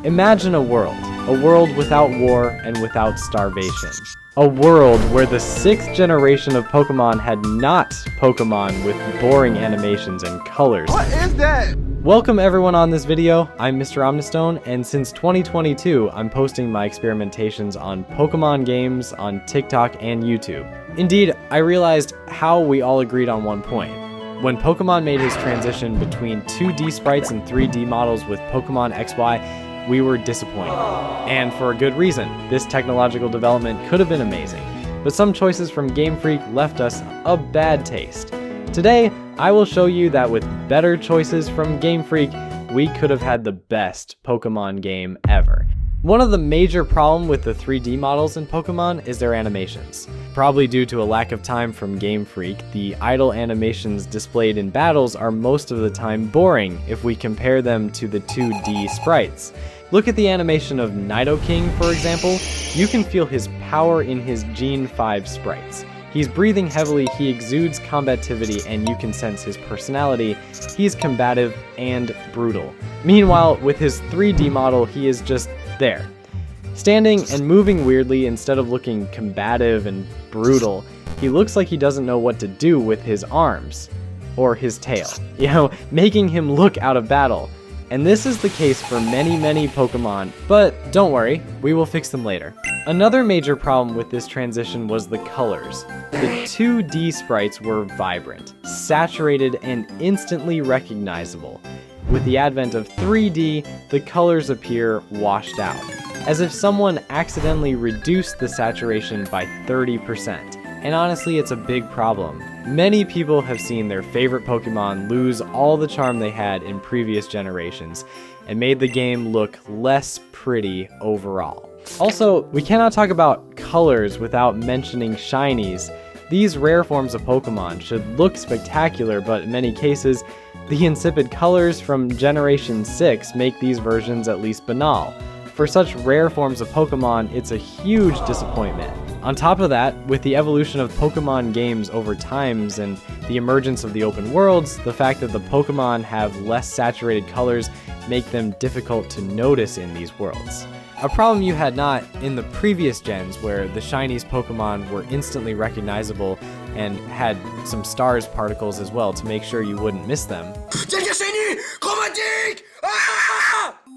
Imagine a world without war and without starvation. A world where the 6th generation of Pokemon had not Pokemon with boring animations and colors. What is that? Welcome everyone on this video. I'm Mr.Omnistone, and since 2022, I'm posting my experimentations on Pokemon games on TikTok and YouTube. Indeed, I realized how we all agreed on one point. When Pokemon made his transition between 2D sprites and 3D models with Pokemon XY, we were disappointed. And for a good reason. This technological development could have been amazing, but some choices from Game Freak left us a bad taste. Today, I will show you that with better choices from Game Freak, we could have had the best Pokemon game ever. One of the major problems with the 3D models in Pokemon is their animations. Probably due to a lack of time from Game Freak, the idle animations displayed in battles are most of the time boring if we compare them to the 2D sprites. Look at the animation of Nidoking, for example. You can feel his power in his Gen 5 sprites. He's breathing heavily, he exudes combativity, and you can sense his personality. He's combative and brutal. Meanwhile, with his 3D model, he is just there. Standing and moving weirdly instead of looking combative and brutal, he looks like he doesn't know what to do with his arms. Or his tail. Making him look out of battle. And this is the case for many Pokemon, but don't worry, we will fix them later. Another major problem with this transition was the colors. The 2D sprites were vibrant, saturated, and instantly recognizable. With the advent of 3D, the colors appear washed out, as if someone accidentally reduced the saturation by 30%. And honestly, it's a big problem. Many people have seen their favorite Pokemon lose all the charm they had in previous generations, and made the game look less pretty overall. Also, we cannot talk about colors without mentioning Shinies. These rare forms of Pokemon should look spectacular, but in many cases, the insipid colors from Generation 6 make these versions at least banal. For such rare forms of Pokemon, it's a huge disappointment. On top of that, with the evolution of Pokemon games over times and the emergence of the open worlds, the fact that the Pokemon have less saturated colors make them difficult to notice in these worlds. A problem you had not in the previous gens, where the Shinies Pokemon were instantly recognizable and had some stars particles as well to make sure you wouldn't miss them.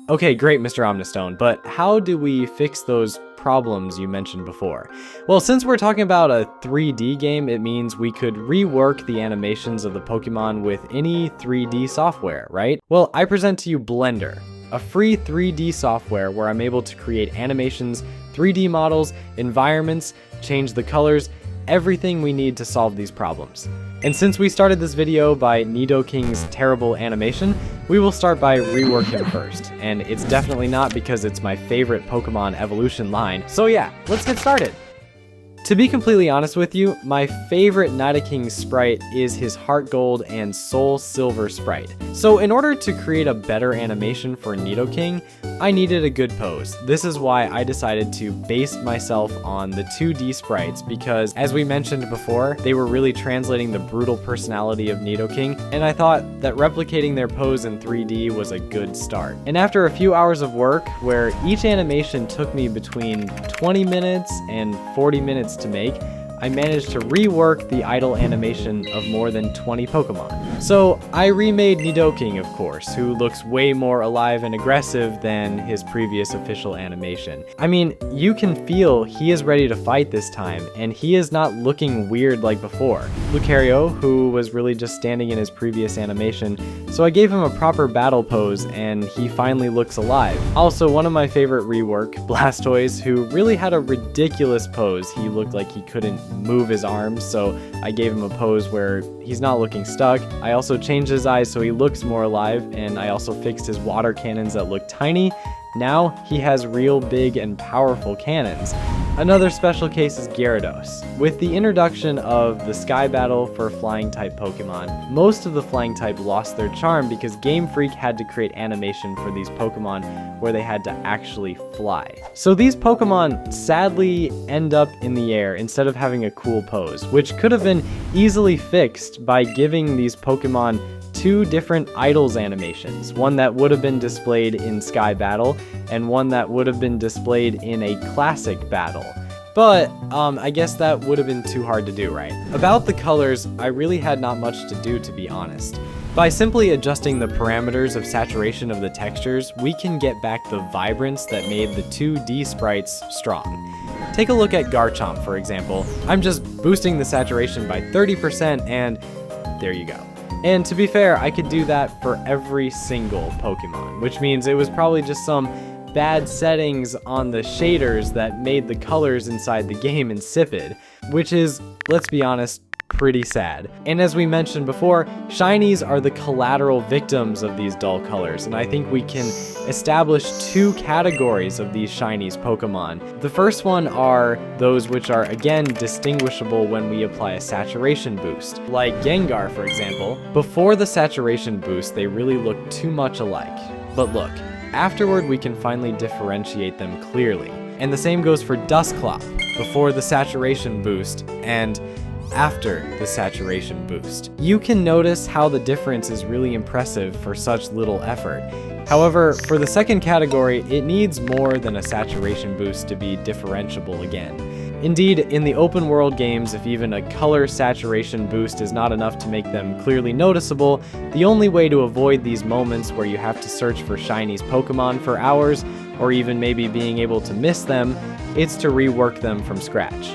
Okay, great, Mr. Omnistone, but how do we fix those problems you mentioned before? Well, since we're talking about a 3D game, it means we could rework the animations of the Pokemon with any 3D software, right? Well, I present to you Blender, a free 3D software where I'm able to create animations, 3D models, environments, change the colors, everything we need to solve these problems. And since we started this video by Nidoking's terrible animation, we will start by rework him first. And it's definitely not because it's my favorite Pokemon evolution line. So yeah, let's get started. To be completely honest with you, my favorite Nidoking sprite is his Heart Gold and Soul Silver sprite. So in order to create a better animation for Nidoking, I needed a good pose. This is why I decided to base myself on the 2D sprites, because as we mentioned before, they were really translating the brutal personality of Nidoking, and I thought that replicating their pose in 3D was a good start. And after a few hours of work, where each animation took me between 20 minutes and 40 minutes to make, I managed to rework the idle animation of more than 20 Pokemon. So I remade Nidoking, of course, who looks way more alive and aggressive than his previous official animation. I mean, you can feel he is ready to fight this time, and he is not looking weird like before. Lucario, who was really just standing in his previous animation, so I gave him a proper battle pose, and he finally looks alive. Also, one of my favorite rework, Blastoise, who really had a ridiculous pose. He looked like he couldn't move his arms, so I gave him a pose where he's not looking stuck. I also changed his eyes so he looks more alive, and I also fixed his water cannons that look tiny. Now he has real big and powerful cannons. Another special case is Gyarados. With the introduction of the Sky Battle for Flying type Pokemon, most of the Flying type lost their charm because Game Freak had to create animation for these Pokemon where they had to actually fly. So these Pokemon sadly end up in the air instead of having a cool pose, which could have been easily fixed by giving these Pokemon two different idols animations, one that would have been displayed in Sky Battle and one that would have been displayed in a classic battle. But, I guess that would have been too hard to do, right? About the colors, I really had not much to do, to be honest. By simply adjusting the parameters of saturation of the textures, we can get back the vibrance that made the 2D sprites strong. Take a look at Garchomp, for example. I'm just boosting the saturation by 30% and there you go. And to be fair, I could do that for every single Pokemon, which means it was probably just some bad settings on the shaders that made the colors inside the game insipid, which is, let's be honest, pretty sad. And as we mentioned before, Shinies are the collateral victims of these dull colors, and I think we can establish two categories of these Shinies Pokemon. The first one are those which are, again, distinguishable when we apply a saturation boost. Like Gengar, for example. Before the saturation boost, they really look too much alike. But look, afterward we can finally differentiate them clearly. And the same goes for Dusclops, before the saturation boost and after the saturation boost. You can notice how the difference is really impressive for such little effort. However, for the second category, it needs more than a saturation boost to be differentiable again. Indeed, in the open world games, if even a color saturation boost is not enough to make them clearly noticeable, the only way to avoid these moments where you have to search for Shinies Pokemon for hours, or even maybe being able to miss them, is to rework them from scratch.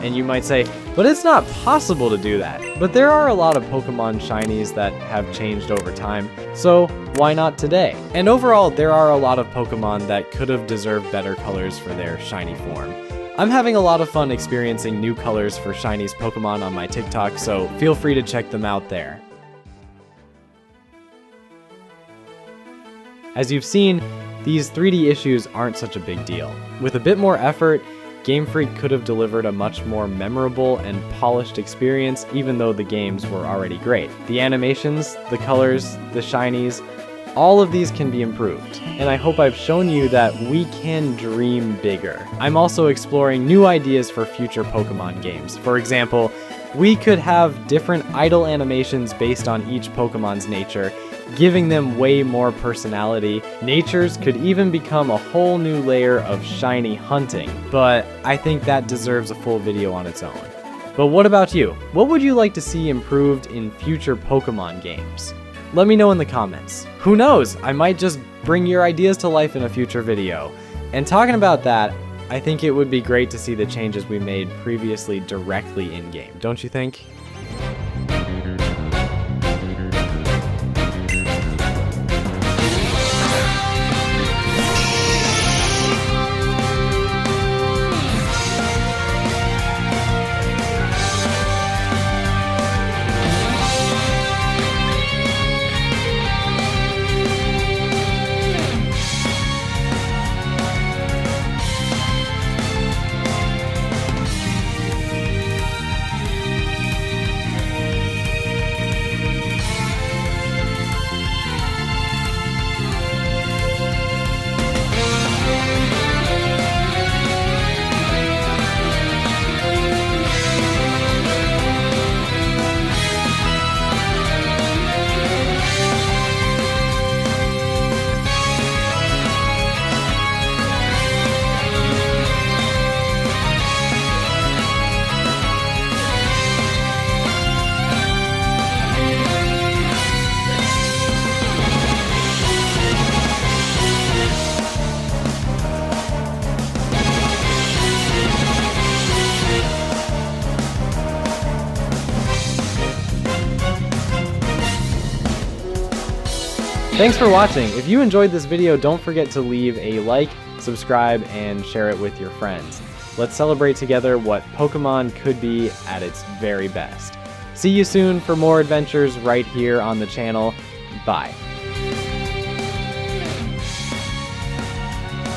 And you might say, but it's not possible to do that. But there are a lot of Pokemon Shinies that have changed over time, so why not today? And overall, there are a lot of Pokemon that could have deserved better colors for their shiny form. I'm having a lot of fun experiencing new colors for Shinies Pokemon on my TikTok, so feel free to check them out there. As you've seen, these 3D issues aren't such a big deal. With a bit more effort, Game Freak could have delivered a much more memorable and polished experience, even though the games were already great. The animations, the colors, the Shinies, all of these can be improved, and I hope I've shown you that we can dream bigger. I'm also exploring new ideas for future Pokemon games. For example, we could have different idle animations based on each Pokemon's nature, giving them way more personality. Natures could even become a whole new layer of shiny hunting, but I think that deserves a full video on its own. But what about you? What would you like to see improved in future Pokemon games? Let me know in the comments. Who knows, I might just bring your ideas to life in a future video. And talking about that, I think it would be great to see the changes we made previously directly in-game, don't you think? Thanks for watching. If you enjoyed this video, don't forget to leave a like, subscribe, and share it with your friends. Let's celebrate together what Pokemon could be at its very best. See you soon for more adventures right here on the channel. Bye.